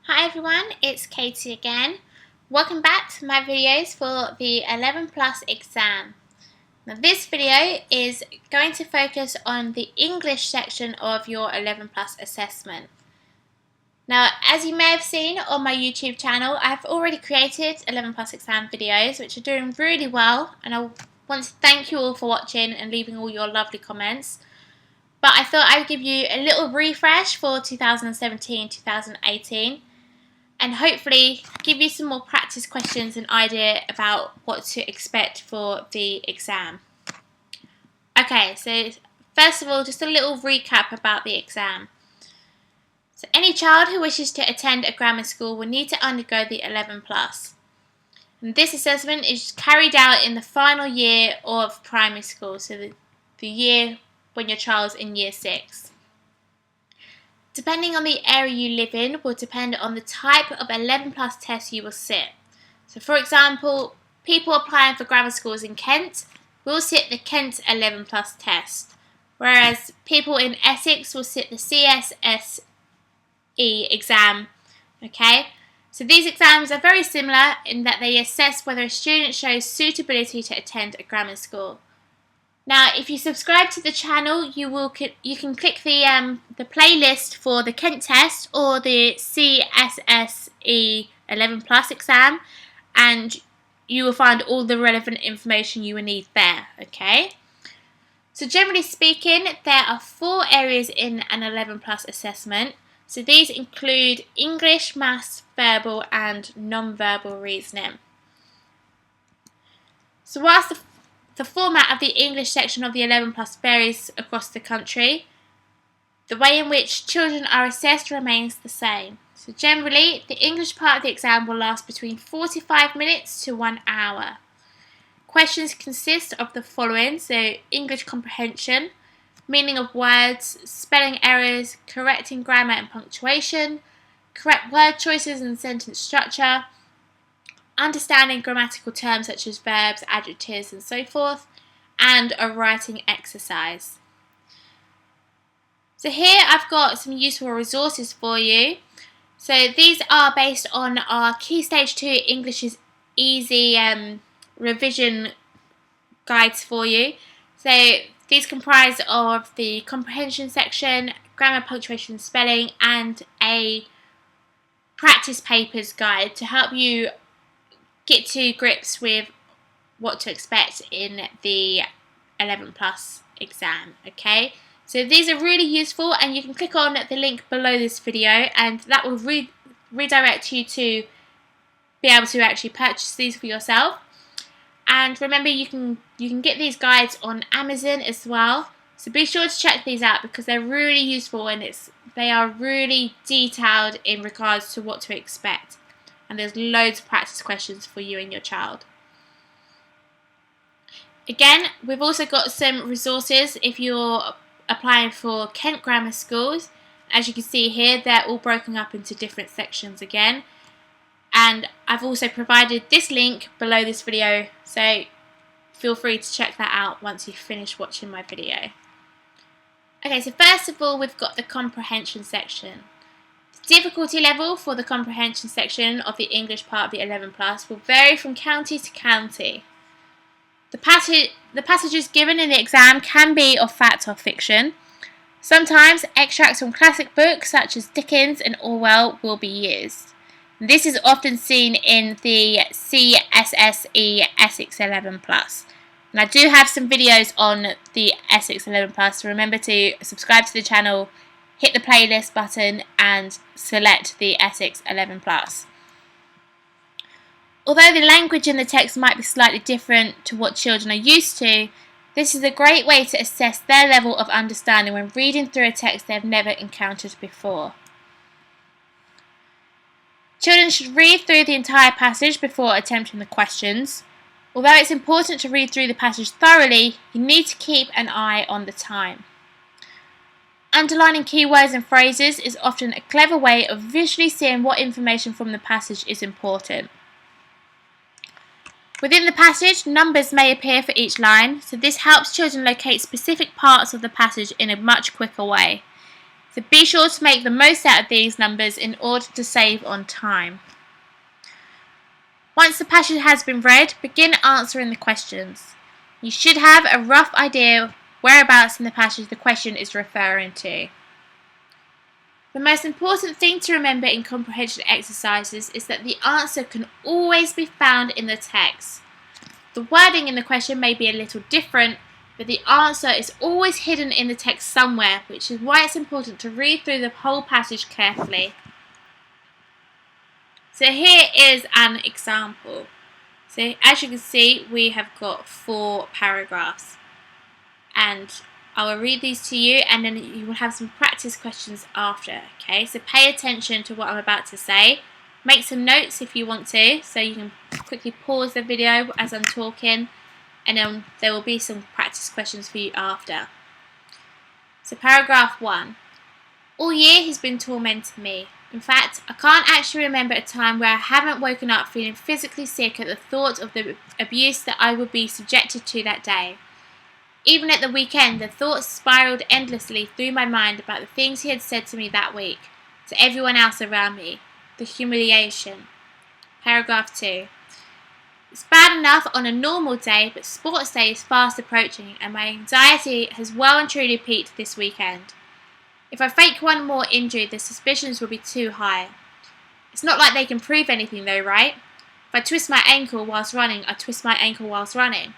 Hi everyone, it's Katie again. Welcome back to my videos for the 11 Plus exam. Now this video is going to focus on the English section of your 11 Plus assessment. Now as you may have seen on my YouTube channel, I've already created 11 Plus exam videos which are doing really well, and I want to thank you all for watching and leaving all your lovely comments. But I thought I would give you a little refresh for 2017-2018 and hopefully give you some more practice questions and idea about what to expect for the exam. Okay, so first of all, just a little recap about the exam. So any child who wishes to attend a grammar school will need to undergo the 11 Plus. And this assessment is carried out in the final year of primary school, so the year when your child's in year 6. Depending on the area you live in will depend on the type of 11 Plus test you will sit. So for example, people applying for grammar schools in Kent will sit the Kent 11 Plus test, whereas people in Essex will sit the CSSE exam. Okay, so these exams are very similar in that they assess whether a student shows suitability to attend a grammar school. Now, if you subscribe to the channel, you can click the playlist for the Kent test or the CSSE 11 Plus exam, and you will find all the relevant information you will need there. Okay. So generally speaking, there are 4 areas in an 11 Plus assessment. So these include English, Maths, Verbal, and Non-Verbal Reasoning. So whilst the format of the English section of the 11 Plus varies across the country, the way in which children are assessed remains the same. So generally, the English part of the exam will last between 45 minutes to 1 hour. Questions consist of the following: so English comprehension, meaning of words, spelling errors, correcting grammar and punctuation, correct word choices and sentence structure, understanding grammatical terms such as verbs, adjectives and so forth, and a writing exercise. So here I've got some useful resources for you. So these are based on our Key Stage 2 English is Easy revision guides for you. So these comprise of the comprehension section, grammar, punctuation, spelling, and a practice papers guide to help you get to grips with what to expect in the 11 Plus exam. Okay, so these are really useful, and you can click on the link below this video and that will redirect you to be able to actually purchase these for yourself. And remember, you can get these guides on Amazon as well, so be sure to check these out because they're really useful and they are really detailed in regards to what to expect. And there's loads of practice questions for you and your child. Again, we've also got some resources if you're applying for Kent grammar schools. As you can see here, they're all broken up into different sections again. And I've also provided this link below this video, so feel free to check that out once you've finished watching my video. Okay, so first of all, we've got the comprehension section. Difficulty level for the comprehension section of the English part of the 11 Plus will vary from county to county. The passages given in the exam can be of fact or fiction. Sometimes extracts from classic books such as Dickens and Orwell will be used. This is often seen in the CSSE Essex 11 Plus. And I do have some videos on the Essex 11 Plus, so remember to subscribe to the channel, hit the playlist button and select the Essex 11 Plus. Although the language in the text might be slightly different to what children are used to, this is a great way to assess their level of understanding when reading through a text they've never encountered before. Children should read through the entire passage before attempting the questions. Although it's important to read through the passage thoroughly, you need to keep an eye on the time. Underlining keywords and phrases is often a clever way of visually seeing what information from the passage is important. Within the passage, numbers may appear for each line, so this helps children locate specific parts of the passage in a much quicker way. So be sure to make the most out of these numbers in order to save on time. Once the passage has been read, begin answering the questions. You should have a rough idea whereabouts in the passage the question is referring to. The most important thing to remember in comprehension exercises is that the answer can always be found in the text. The wording in the question may be a little different, but the answer is always hidden in the text somewhere, which is why it's important to read through the whole passage carefully. So here is an example. So as you can see, we have got 4 paragraphs, and I will read these to you, and then you will have some practice questions after. Okay, so pay attention to what I'm about to say. Make some notes if you want to, so you can quickly pause the video as I'm talking, and then there will be some practice questions for you after. So paragraph 1. All year he's been tormenting me. In fact, I can't actually remember a time where I haven't woken up feeling physically sick at the thought of the abuse that I would be subjected to that day. Even at the weekend, the thoughts spiraled endlessly through my mind about the things he had said to me that week, to everyone else around me. The humiliation. Paragraph 2. It's bad enough on a normal day, but sports day is fast approaching, and my anxiety has well and truly peaked this weekend. If I fake one more injury, the suspicions will be too high. It's not like they can prove anything though, right? If I twist my ankle whilst running, I twist my ankle whilst running.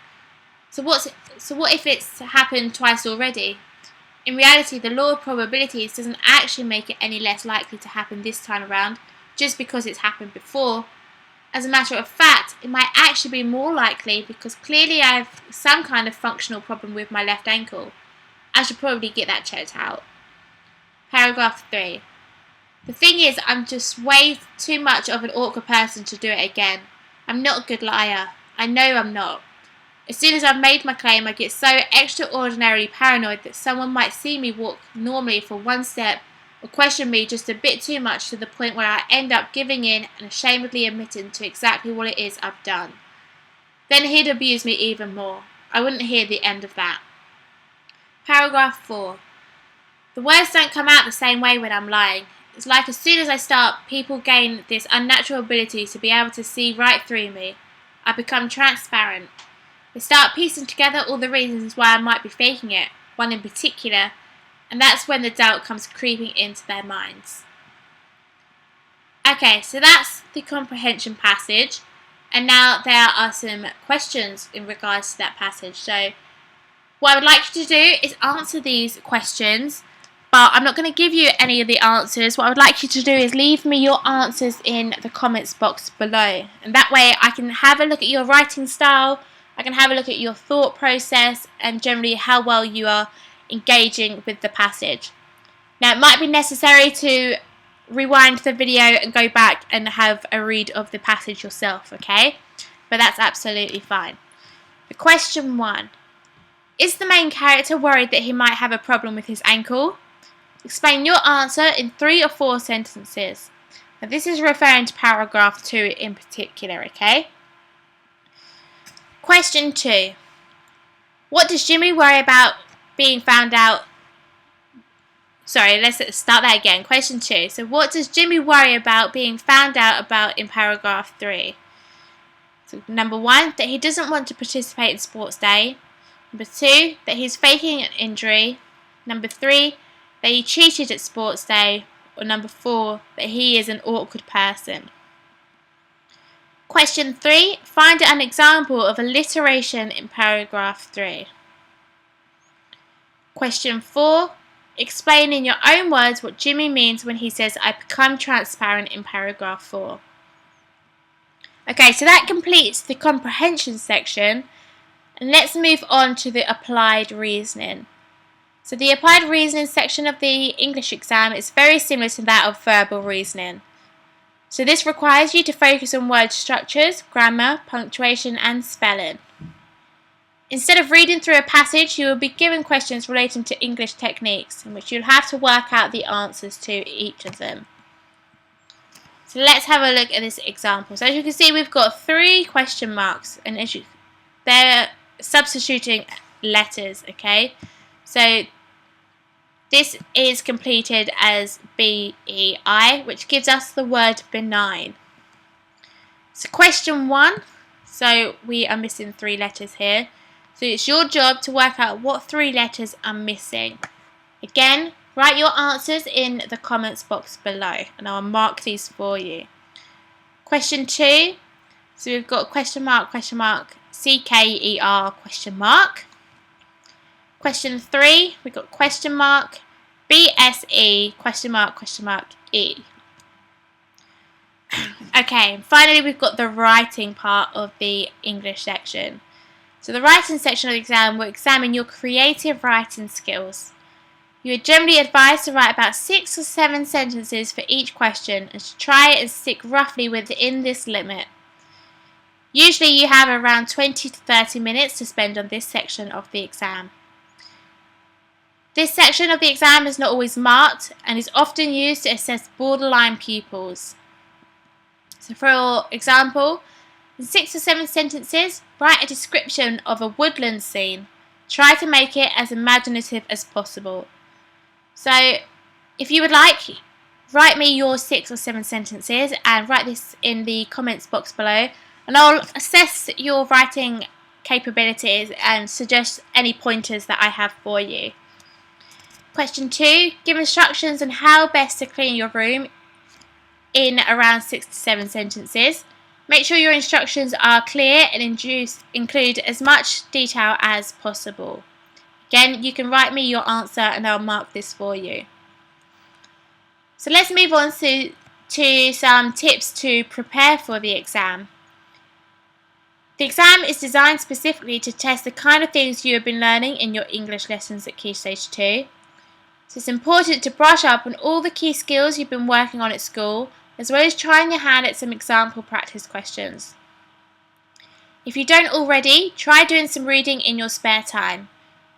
So what if it's happened twice already? In reality, the law of probabilities doesn't actually make it any less likely to happen this time around, just because it's happened before. As a matter of fact, it might actually be more likely because clearly I have some kind of functional problem with my left ankle. I should probably get that checked out. Paragraph 3. The thing is, I'm just way too much of an awkward person to do it again. I'm not a good liar. I know I'm not. As soon as I've made my claim, I get so extraordinarily paranoid that someone might see me walk normally for one step or question me just a bit too much to the point where I end up giving in and ashamedly admitting to exactly what it is I've done. Then he'd abuse me even more. I wouldn't hear the end of that. Paragraph 4. The words don't come out the same way when I'm lying. It's like as soon as I start, people gain this unnatural ability to be able to see right through me. I become transparent. They start piecing together all the reasons why I might be faking it, one in particular, and that's when the doubt comes creeping into their minds. Okay, so that's the comprehension passage, and now there are some questions in regards to that passage. So what I would like you to do is answer these questions, but I'm not going to give you any of the answers. What I would like you to do is leave me your answers in the comments box below, and that way I can have a look at your writing style, I can have a look at your thought process, and generally how well you are engaging with the passage. Now it might be necessary to rewind the video and go back and have a read of the passage yourself, okay? But that's absolutely fine. The question 1. Is the main character worried that he might have a problem with his ankle? Explain your answer in 3 or 4 sentences. Now this is referring to paragraph 2 in particular, okay? Question 2. What does Jimmy worry about being found out? Sorry, let's start that again. Question 2. So what does Jimmy worry about being found out about in paragraph 3? So number 1, that he doesn't want to participate in sports day. Number 2, that he's faking an injury. Number 3, that he cheated at sports day. Or number 4, that he is an awkward person. Question 3, find an example of alliteration in paragraph 3. Question 4, explain in your own words what Jimmy means when he says, I become transparent in paragraph 4. Okay, so that completes the comprehension section, and let's move on to the applied reasoning. So the applied reasoning section of the English exam is very similar to that of verbal reasoning. So this requires you to focus on word structures, grammar, punctuation and spelling. Instead of reading through a passage, you will be given questions relating to English techniques, in which you'll have to work out the answers to each of them. So let's have a look at this example. So as you can see, we've got 3 question marks, and they're substituting letters, okay? So This is completed as BEI, which gives us the word benign. So question 1, so we are missing 3 letters here. So it's your job to work out what 3 letters are missing. Again, write your answers in the comments box below and I'll mark these for you. Question 2, so we've got question mark, CKER, question mark. Question 3, we've got question mark, BSE, question mark, E. Okay, finally we've got the writing part of the English section. So the writing section of the exam will examine your creative writing skills. You are generally advised to write about 6 or 7 sentences for each question and to try and stick roughly within this limit. Usually you have around 20 to 30 minutes to spend on this section of the exam. This section of the exam is not always marked and is often used to assess borderline pupils. So for example, in 6 or 7 sentences, write a description of a woodland scene. Try to make it as imaginative as possible. So if you would like, write me your 6 or 7 sentences and write this in the comments box below and I'll assess your writing capabilities and suggest any pointers that I have for you. Question 2, give instructions on how best to clean your room in around 6 to 7 sentences. Make sure your instructions are clear and include as much detail as possible. Again, you can write me your answer and I'll mark this for you. So let's move on to some tips to prepare for the exam. The exam is designed specifically to test the kind of things you have been learning in your English lessons at Key Stage 2. So it's important to brush up on all the key skills you've been working on at school, as well as trying your hand at some example practice questions. If you don't already, try doing some reading in your spare time.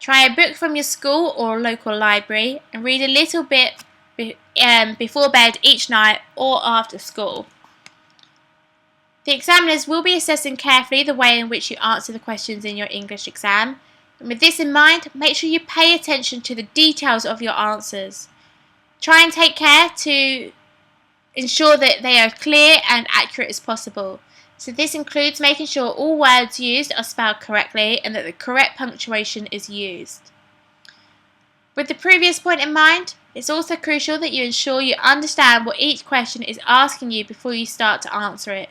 Try a book from your school or local library and read a little bit before bed each night or after school. The examiners will be assessing carefully the way in which you answer the questions in your English exam. And with this in mind, make sure you pay attention to the details of your answers. Try and take care to ensure that they are clear and accurate as possible. So this includes making sure all words used are spelled correctly and that the correct punctuation is used. With the previous point in mind, it's also crucial that you ensure you understand what each question is asking you before you start to answer it.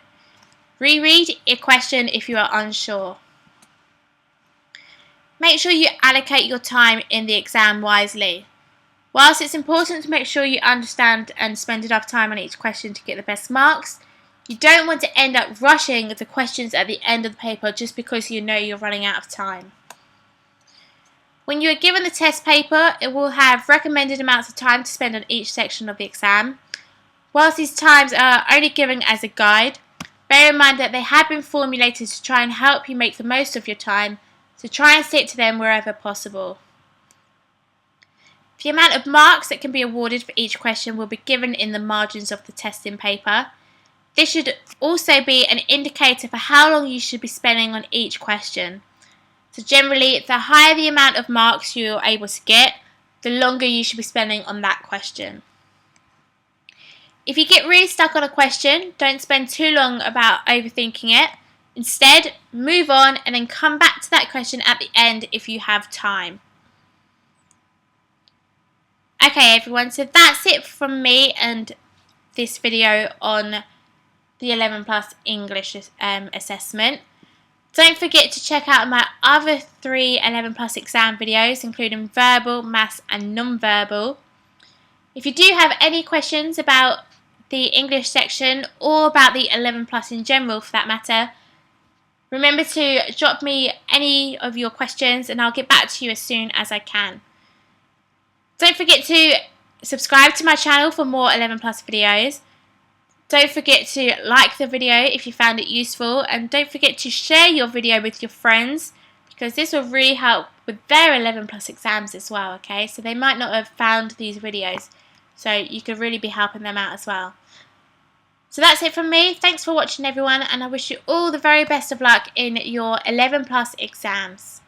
Reread a question if you are unsure. Make sure you allocate your time in the exam wisely. Whilst it's important to make sure you understand and spend enough time on each question to get the best marks, you don't want to end up rushing the questions at the end of the paper just because you know you're running out of time. When you are given the test paper, it will have recommended amounts of time to spend on each section of the exam. Whilst these times are only given as a guide, bear in mind that they have been formulated to try and help you make the most of your time, so try and stick to them wherever possible. The amount of marks that can be awarded for each question will be given in the margins of the testing paper. This should also be an indicator for how long you should be spending on each question. So generally, the higher the amount of marks you're able to get, the longer you should be spending on that question. If you get really stuck on a question, don't spend too long about overthinking it. Instead, move on and then come back to that question at the end if you have time. Okay everyone, so that's it from me and this video on the 11 Plus English assessment. Don't forget to check out my other 3 11 Plus exam videos, including verbal, maths and non-verbal. If you do have any questions about the English section or about the 11 Plus in general for that matter, remember to drop me any of your questions and I'll get back to you as soon as I can. Don't forget to subscribe to my channel for more 11 Plus videos. Don't forget to like the video if you found it useful, and don't forget to share your video with your friends because this will really help with their 11 Plus exams as well, okay? So they might not have found these videos, so you could really be helping them out as well. So that's it from me. Thanks for watching everyone, and I wish you all the very best of luck in your 11 Plus exams.